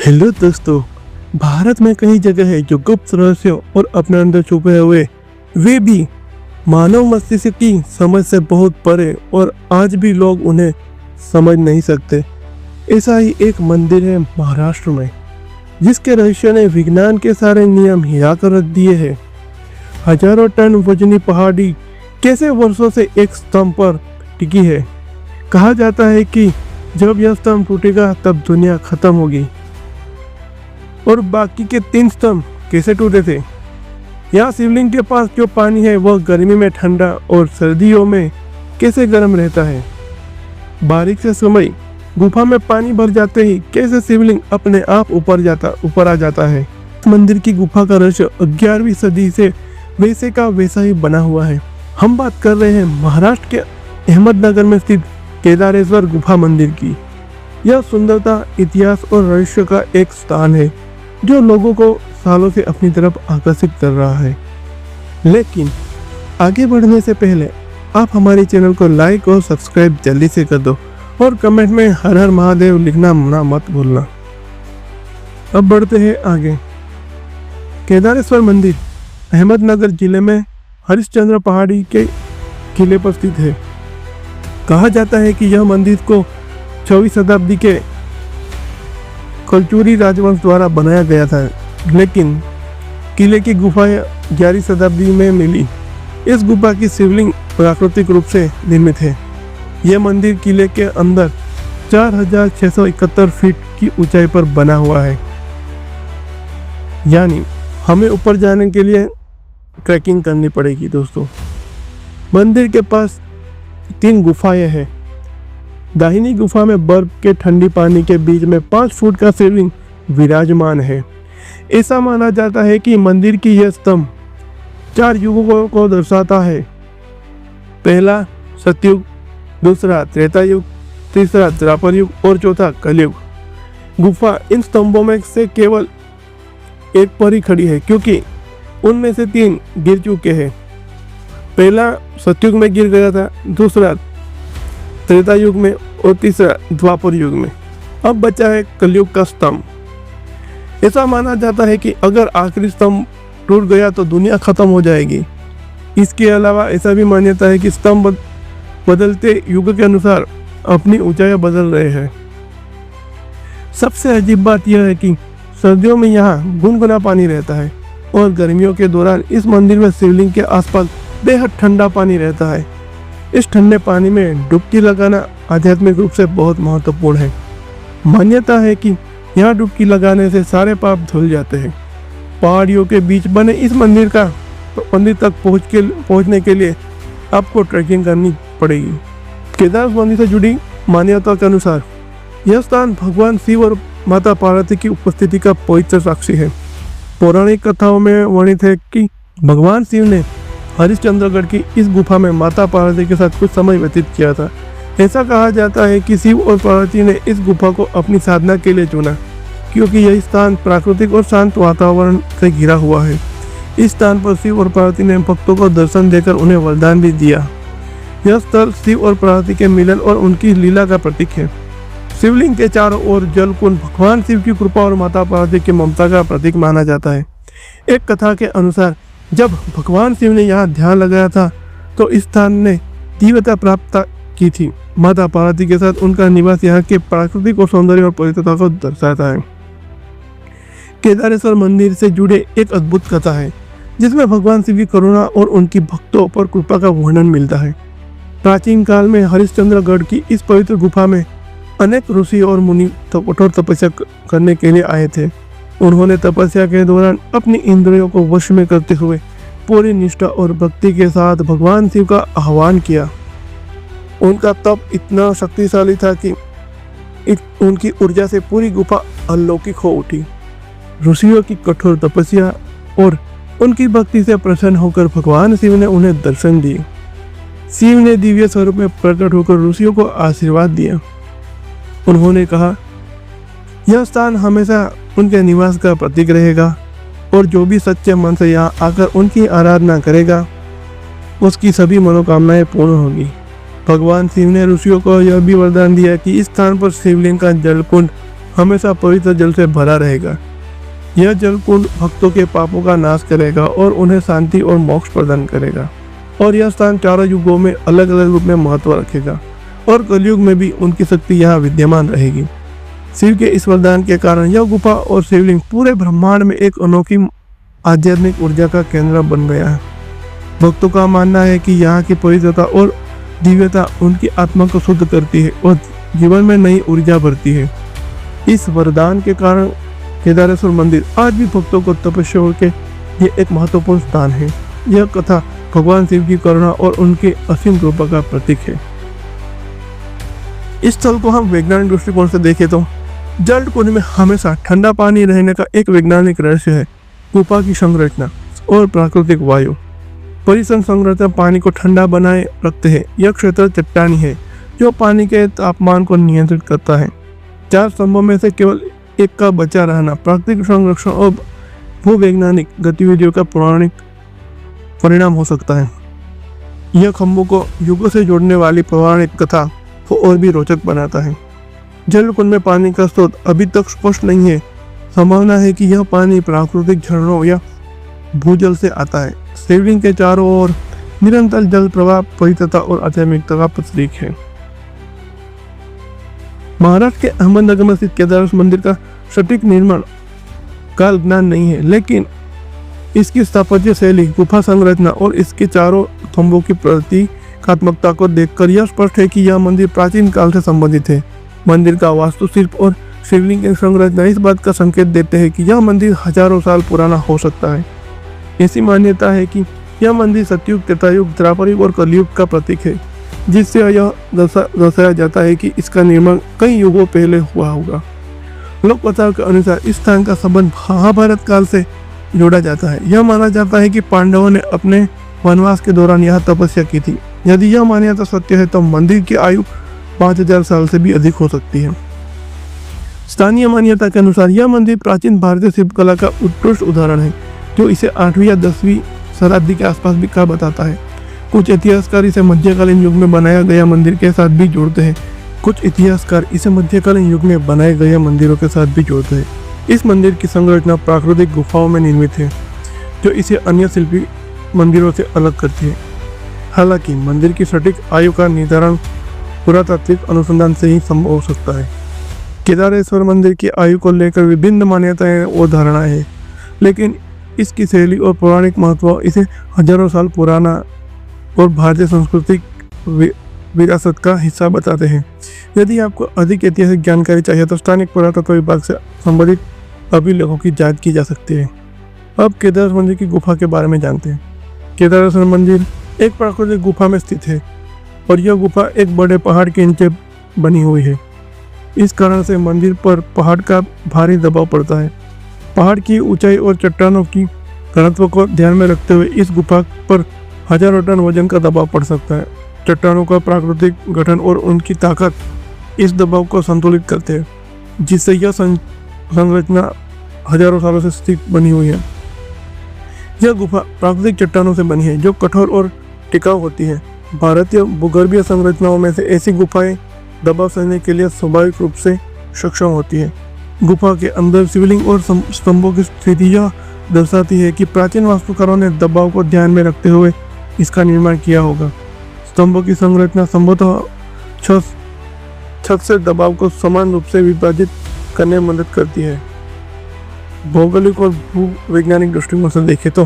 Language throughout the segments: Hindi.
हेलो दोस्तों, भारत में कई जगह है जो गुप्त रहस्यों और अपने अंदर छुपे हुए वे भी मानव मस्तिष्क की समझ से बहुत परे और आज भी लोग उन्हें समझ नहीं सकते। ऐसा ही एक मंदिर है महाराष्ट्र में, जिसके रहस्य ने विज्ञान के सारे नियम हिला कर रख दिए हैं। हजारों टन वजनी पहाड़ी कैसे वर्षों से एक स्तंभ पर टिकी है। कहा जाता है कि जब यह स्तंभ टूटेगा तब दुनिया खत्म होगी। और बाकी के 3 स्तंभ कैसे टूटे थे? यहाँ शिवलिंग के पास जो पानी है वह गर्मी में ठंडा और सर्दियों में कैसे गर्म रहता है। बारिश के समय गुफा में पानी भर जाते ही कैसे शिवलिंग अपने आप ऊपर आ जाता है। मंदिर की गुफा का रहस्य 11वीं सदी से वैसे का वैसा ही बना हुआ है। हम बात कर रहे हैं महाराष्ट्र के अहमदनगर में स्थित केदारेश्वर गुफा मंदिर की। यह सुंदरता, इतिहास और रहस्य का एक स्थान है जो लोगों को सालों से अपनी तरफ आकर्षित कर रहा है। लेकिन आगे बढ़ने से पहले आप हमारे चैनल को लाइक और सब्सक्राइब जल्दी से कर दो और कमेंट में हर हर महादेव लिखना मत भूलना। अब बढ़ते हैं आगे। केदारेश्वर मंदिर अहमदनगर जिले में हरिश्चंद्र पहाड़ी के किले पर स्थित है। कहा जाता है कि यह मंदिर को 6वीं शताब्दी के कलचुरी राजवंश द्वारा बनाया गया था, लेकिन किले की गुफा 11वीं शताब्दी में मिली। इस गुफा की शिवलिंग प्राकृतिक रूप से निर्मित है। यह मंदिर किले के अंदर 4671 फीट की ऊंचाई पर बना हुआ है, यानी हमें ऊपर जाने के लिए ट्रैकिंग करनी पड़ेगी। दोस्तों, मंदिर के पास 3 गुफाएं हैं। दाहिनी गुफा में बर्फ के ठंडी पानी के बीच में 5 फुट का शिवलिंग विराजमान है। ऐसा माना जाता है कि मंदिर की यह स्तंभ 4 युगों को दर्शाता है। पहला सतयुग, दूसरा त्रेता युग, तीसरा द्वापर युग और चौथा कलयुग। गुफा इन स्तंभों में से केवल एक पर ही खड़ी है, क्योंकि उनमें से 3 गिर चुके हैं। पहला सतयुग में गिर गया था, दूसरा त्रेता युग में और तीसरा द्वापर युग में। अब बचा है कलयुग का स्तंभ। ऐसा माना जाता है कि अगर आखिरी स्तंभ टूट गया तो दुनिया खत्म हो जाएगी। इसके अलावा ऐसा भी मान्यता है कि स्तंभ बदलते युग के अनुसार अपनी ऊंचाइयां बदल रहे हैं। सबसे अजीब बात यह है कि सर्दियों में यहाँ गुनगुना पानी रहता है और गर्मियों के दौरान इस मंदिर में शिवलिंग के आसपास बेहद ठंडा पानी रहता है। इस ठंडे पानी में डुबकी लगाना आध्यात्मिक रूप से बहुत महत्वपूर्ण है। मान्यता है कि यहाँ डुबकी लगाने से सारे पाप धुल जाते हैं। पहाड़ियों के बीच बने इस मंदिर तक पहुँचने के लिए आपको ट्रैकिंग करनी पड़ेगी। केदारेश्वर मंदिर से जुड़ी मान्यता के अनुसार यह स्थान भगवान शिव और माता पार्वती की उपस्थिति का पवित्र साक्षी है। पौराणिक कथाओं में वर्णित है कि भगवान शिव ने हरिश्चंद्रगढ़ की इस गुफा में माता पार्वती के साथ कुछ समय व्यतीत किया था। ऐसा कहा जाता है कि शिव और पार्वती ने इस गुफा को अपनी साधना के लिए चुना, क्योंकि यह स्थान प्राकृतिक और शांत वातावरण से घिरा हुआ है। इस स्थान पर शिव और पार्वती ने भक्तों को दर्शन देकर उन्हें वरदान भी दिया। यह स्थल शिव और पार्वती के मिलन और उनकी लीला का प्रतीक है। शिवलिंग के चारों ओर जल कुंड भगवान शिव की कृपा और माता पार्वती की ममता का प्रतीक माना जाता है। एक कथा के अनुसार जब भगवान शिव ने यहाँ ध्यान लगाया था तो इस स्थान ने दिव्यता प्राप्त की थी। माता पार्वती के साथ उनका निवास यहाँ के प्राकृतिक और सौंदर्य और पवित्रता को दर्शाता है। केदारेश्वर मंदिर से जुड़े एक अद्भुत कथा है, जिसमें भगवान शिव की करुणा और उनकी भक्तों पर कृपा का वर्णन मिलता है। प्राचीन काल में हरिश्चंद्रगढ़ की इस पवित्र गुफा में अनेक ऋषि और मुनि कठोर तपस्या करने के लिए आए थे। उन्होंने तपस्या के दौरान अपनी इंद्रियों को वश में करते हुए पूरी निष्ठा और भक्ति के साथ भगवान शिव का आह्वान किया। उनका तप इतना शक्तिशाली था कि उनकी ऊर्जा से पूरी गुफा अलौकिक हो उठी। ऋषियों की कठोर तपस्या और उनकी भक्ति से प्रसन्न होकर भगवान शिव ने उन्हें दर्शन दिए। शिव ने दिव्य स्वरूप में प्रकट होकर ऋषियों को आशीर्वाद दिया। उन्होंने कहा, यह स्थान हमेशा उनके निवास का प्रतीक रहेगा और जो भी सच्चे मन से यहाँ आकर उनकी आराधना करेगा उसकी सभी मनोकामनाएं पूर्ण होगी। भगवान शिव ने ऋषियों को यह भी वरदान दिया कि इस स्थान पर शिवलिंग का जल कुंड हमेशा पवित्र जल से भरा रहेगा। यह जल कुंड भक्तों के पापों का नाश करेगा और उन्हें शांति और मोक्ष प्रदान करेगा। और यह स्थान चारों युगों में अलग अलग रूप में महत्व रखेगा और कलयुग में भी उनकी शक्ति यहाँ विद्यमान रहेगी। शिव के इस वरदान के कारण यह गुफा और शिवलिंग पूरे ब्रह्मांड में एक अनोखी आध्यात्मिक ऊर्जा का केंद्र बन गया है। भक्तों का मानना है कि यहाँ की पवित्रता और दिव्यता उनकी आत्मा को शुद्ध करती है और जीवन में नई ऊर्जा भरती है। इस वरदान के कारण केदारेश्वर मंदिर आज भी भक्तों को तपस्या के लिए एक महत्वपूर्ण स्थान है। यह कथा भगवान शिव की करुणा और उनके असीम कृपा का प्रतीक है। इस स्थल को हम वैज्ञानिक दृष्टिकोण से देखें तो जल कुंड में हमेशा ठंडा पानी रहने का एक वैज्ञानिक रहस्य है। गुफा की संरचना और प्राकृतिक वायु परिसर संरचना पानी को ठंडा बनाए रखते हैं। यह क्षेत्र चट्टानी है जो पानी के तापमान को नियंत्रित करता है। 4 स्तंभों में से केवल एक का बचा रहना प्राकृतिक संरक्षण और भूवैज्ञानिक गतिविधियों का पौराणिक परिणाम हो सकता है। यह खंभों को युगों से जोड़ने वाली पौराणिक कथा को और भी रोचक बनाता है। जल कुंड में पानी का स्रोत अभी तक स्पष्ट नहीं है। संभावना है कि यह पानी प्राकृतिक झरनों या भूजल से आता है। शिवलिंग के चारों ओर निरंतर जल प्रवाह पवित्रता और आध्यात्मिकता का प्रतीक है। महाराष्ट्र के अहमदनगर में स्थित केदारेश्वर मंदिर का सटीक निर्माण काल ज्ञान नहीं है, लेकिन इसकी स्थापत्य शैली, गुफा संरचना और इसके चारों स्तंभों की प्रतीकात्मकता को देखकर यह स्पष्ट है कि यह मंदिर प्राचीन काल से संबंधित है। मंदिर का वास्तुशिल्प और शिवलिंग की संरचना इस बात का संकेत देते हैं कि यह मंदिर हजारों साल पुराना हो सकता है। ऐसी मान्यता है कि यह मंदिर सतयुग, त्रेतायुग, द्वापर युग और कलयुग का प्रतीक है, जिससे यह दर्शाया जाता है कि इसका निर्माण कई युगों पहले हुआ होगा। लोक कथाओं के अनुसार इस स्थान का संबंध महाभारत काल से जोड़ा जाता है। यह माना जाता है कि पांडवों ने अपने वनवास के दौरान यहाँ तपस्या की थी। यदि यह मान्यता सत्य है तो मंदिर की आयु 5000 साल से भी अधिक हो सकती है। स्थानीय मान्यता के अनुसार यह मंदिर प्राचीन भारतीय शिल्पकला का उत्कृष्ट उदाहरण है, जो इसे 8वीं या 10वीं शताब्दी के आसपास भी का बताता है। कुछ इतिहासकार इसे मध्यकालीन युग में बनाया गया मंदिर के साथ भी जोड़ते हैं। बनाए गए मंदिरों के साथ भी जोड़ते हैं। इस मंदिर की संरचना प्राकृतिक गुफाओं में निर्मित है, जो इसे अन्य शिल्पी मंदिरों से अलग करती है। हालांकि मंदिर की सटीक आयु का निर्धारण पुरातात्विक अनुसंधान से ही संभव हो सकता है। केदारेश्वर मंदिर की आयु को लेकर विभिन्न मान्यताएं और धारणाएं हैं, लेकिन इसकी शैली और पौराणिक महत्व इसे हजारों साल पुराना और भारतीय सांस्कृतिक विरासत का हिस्सा बताते हैं। यदि आपको अधिक ऐतिहासिक जानकारी चाहिए तो स्थानिक पुरातत्व विभाग से संबंधित अभिलेखों की जांच की जा सकती है। अब केदारेश्वर मंदिर की गुफा के बारे में जानते हैं। केदारेश्वर मंदिर एक प्राकृतिक गुफा में स्थित है और यह गुफा एक बड़े पहाड़ के नीचे बनी हुई है। इस कारण से मंदिर पर पहाड़ का भारी दबाव पड़ता है। पहाड़ की ऊंचाई और चट्टानों की घनत्व को ध्यान में रखते हुए इस गुफा पर हजारों टन वजन का दबाव पड़ सकता है। चट्टानों का प्राकृतिक गठन और उनकी ताकत इस दबाव को संतुलित करते हैं, जिससे यह संरचना हजारों सालों से स्थित बनी हुई है। यह गुफा प्राकृतिक चट्टानों से बनी है जो कठोर और टिकाऊ होती है। भारतीय भूगर्भीय संरचनाओं में से ऐसी गुफाएं दबाव सहने के लिए स्वाभाविक रूप से सक्षम होती है। गुफा के अंदर शिवलिंग और स्तंभों की स्थिति यह दर्शाती है कि प्राचीन वास्तुकारों ने दबाव को ध्यान में रखते हुए इसका निर्माण किया होगा। स्तंभों की संरचना संभवतः छत से दबाव को समान रूप से विभाजित करने में मदद करती है। भौगोलिक और भूवैज्ञानिक दृष्टिकोण से देखें तो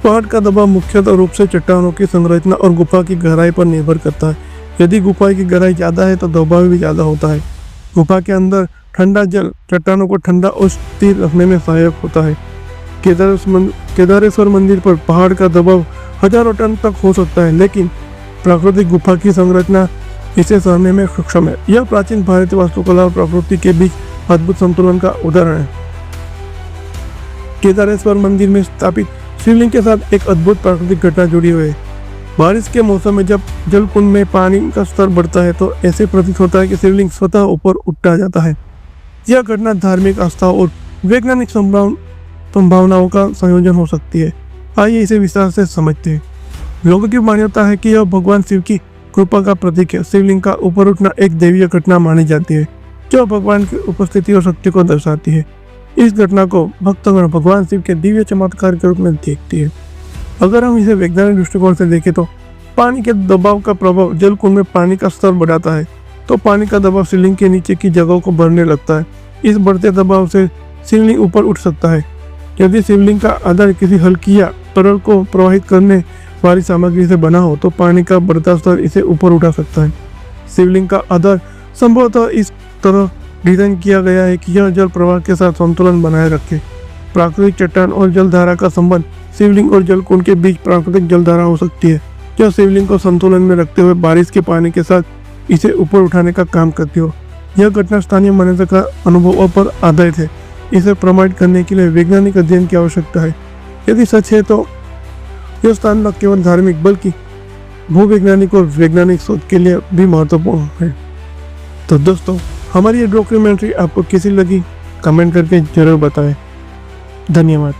पहाड़ का दबाव मुख्यतः रूप से चट्टानों की संरचना और गुफा की गहराई पर निर्भर करता है। यदि गुफा की गहराई ज़्यादा है तो दबाव भी ज़्यादा होता है। गुफा के अंदर ठंडा जल चट्टानों को ठंडा और स्थिर रखने में सहायक होता है। केदारेश्वर मंदिर पर पहाड़ का दबाव हजारों टन तक हो सकता है, लेकिन प्राकृतिक गुफा की संरचना इसे सहने में सक्षम है। यह प्राचीन भारतीय वास्तुकला और प्रकृति के बीच अद्भुत संतुलन का उदाहरण है। केदारेश्वर मंदिर में स्थापित शिवलिंग के साथ एक अद्भुत प्राकृतिक घटना जुड़ी हुई है। बारिश के मौसम में जब जल कुंड में पानी का स्तर बढ़ता है तो ऐसे प्रतीत होता है कि शिवलिंग स्वतः ऊपर उठा जाता है। यह घटना धार्मिक आस्था और वैज्ञानिक संभावनाओं का संयोजन हो सकती है। आइए इसे विस्तार से समझते हैं। लोगों की मान्यता है कि यह भगवान शिव की कृपा का प्रतीक है। शिवलिंग का ऊपर उठना एक दैवीय घटना मानी जाती है। जो भगवान की उपस्थिति और शक्ति को दर्शाती है। इस घटना को भक्तगण भगवान शिव के दिव्य चमत्कार के रूप में देखती है। अगर हम इसे वैज्ञानिक दृष्टिकोण से देखें तो पानी के दबाव का प्रभाव जल कुंड में पानी का स्तर बढ़ाता है, तो पानी का दबाव शिवलिंग के नीचे की जगहों को भरने लगता है। इस बढ़ते दबाव से शिवलिंग ऊपर उठ सकता है। यदि शिवलिंग का आधार किसी हल्की या तरल को प्रवाहित करने वाली सामग्री से बना हो तो पानी का बढ़ता स्तर इसे ऊपर उठा सकता है। शिवलिंग का आधार संभवतः इस तरह डिजाइन किया गया है कि यह जल प्रवाह के साथ संतुलन बनाए रखे। प्राकृतिक चट्टान और जलधारा का संबंध शिवलिंग और जलकुंड के बीच प्राकृतिक जलधारा हो सकती है, जो शिवलिंग को संतुलन में रखते हुए बारिश के पानी के साथ इसे ऊपर उठाने का काम करती हो। यह घटना स्थानीय मान्यता का अनुभवों पर आधारित है। इसे प्रमाणित करने के लिए वैज्ञानिक अध्ययन की आवश्यकता है। यदि सच है तो यह स्थान न केवल धार्मिक बल्कि भूवैज्ञानिक और वैज्ञानिक शोध के लिए भी महत्वपूर्ण है। तो दोस्तों, हमारी ये डॉक्यूमेंट्री आपको कैसी लगी कमेंट करके जरूर बताएं। धन्यवाद।